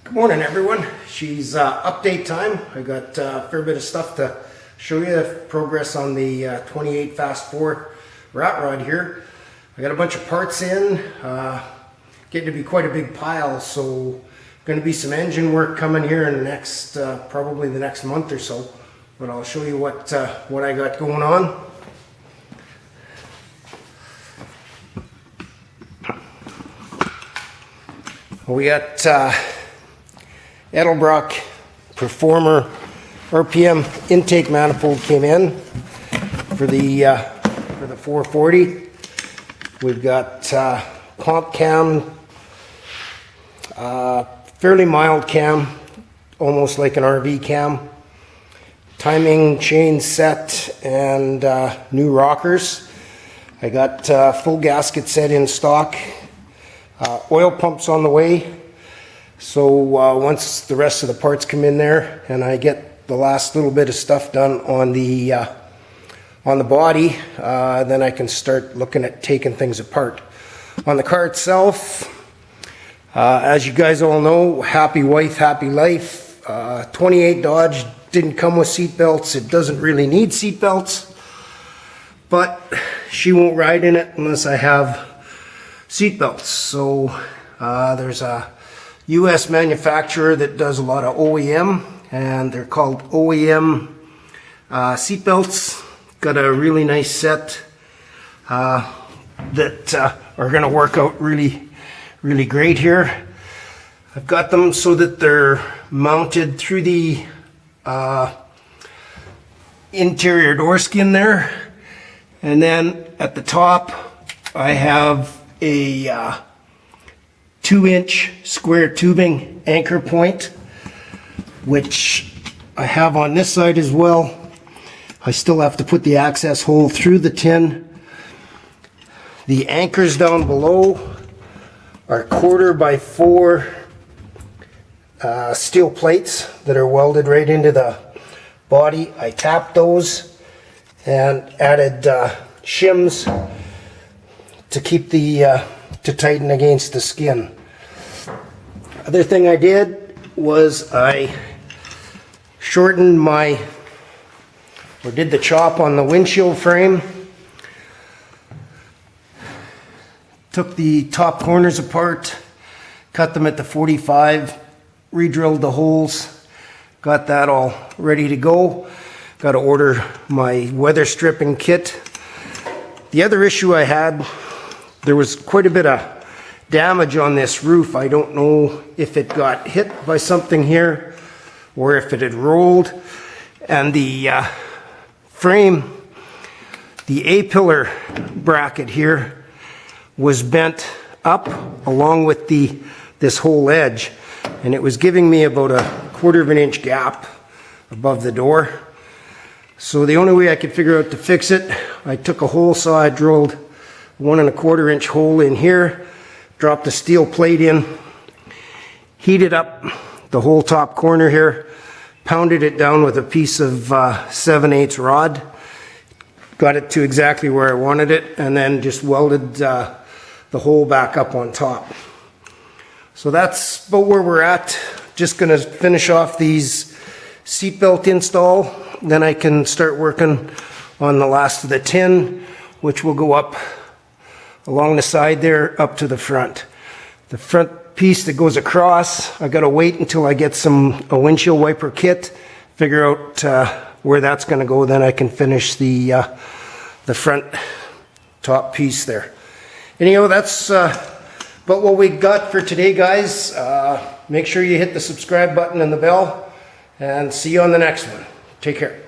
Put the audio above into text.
Good morning, everyone. She's update time. I got a fair bit of stuff to show you. Progress on the 28 Fast 4 rat rod here. I got a bunch of parts in, getting to be quite a big pile, so going to be some engine work coming here in the next, probably the next month or so. But I'll show you what I got going on. We got Edelbrock Performer RPM intake manifold came in for the 440. We've got comp cam, fairly mild cam, almost like an RV cam. Timing chain set and new rockers. I got full gasket set in stock. Oil pumps on the way. So once the rest of the parts come in there and I get the last little bit of stuff done on the body, then I can start looking at taking things apart. On the car itself, as you guys all know, happy wife, happy life. 28 Dodge didn't come with seat belts. It doesn't really need seat belts, but she won't ride in it unless I have seat belts. So there's a US manufacturer that does a lot of OEM, and they're called OEM seat belts. Got a really nice set that are going to work out really great here. I've got them so that they're mounted through the interior door skin there, and then at the top I have a 2-inch square tubing anchor point, which I have on this side as well. I still have to put the access hole through the tin. The anchors down below are 1/4 by 4 steel plates that are welded right into the body. I tapped those and added shims to keep the to tighten against the skin. Other thing I did was I shortened did the chop on the windshield frame. Took the top corners apart, cut them at the 45, re-drilled the holes, got that all ready to go. Got to order my weather stripping kit. The other issue I had, there was quite a bit of damage on this roof. I don't know if it got hit by something here or if it had rolled. And the frame, the A-pillar bracket here was bent up along with this whole edge. And it was giving me about a 1/4 of an inch gap above the door. So the only way I could figure out to fix it, I took a hole saw, I drilled 1 1/4 inch hole in here, dropped a steel plate in, heated up the whole top corner here, pounded it down with a piece of 7/8 rod, got it to exactly where I wanted it, and then just welded the hole back up on top. So that's about where we're at. Just going to finish off these seatbelt install, then I can start working on the last of the tin, which will go up along the side there up to the front. The front piece that goes across, I got to wait until I get a windshield wiper kit, figure out where that's going to go, then I can finish the front top piece there. Anyhow, that's about what we got for today, guys. Make sure you hit the subscribe button and the bell, and see you on the next one. Take care.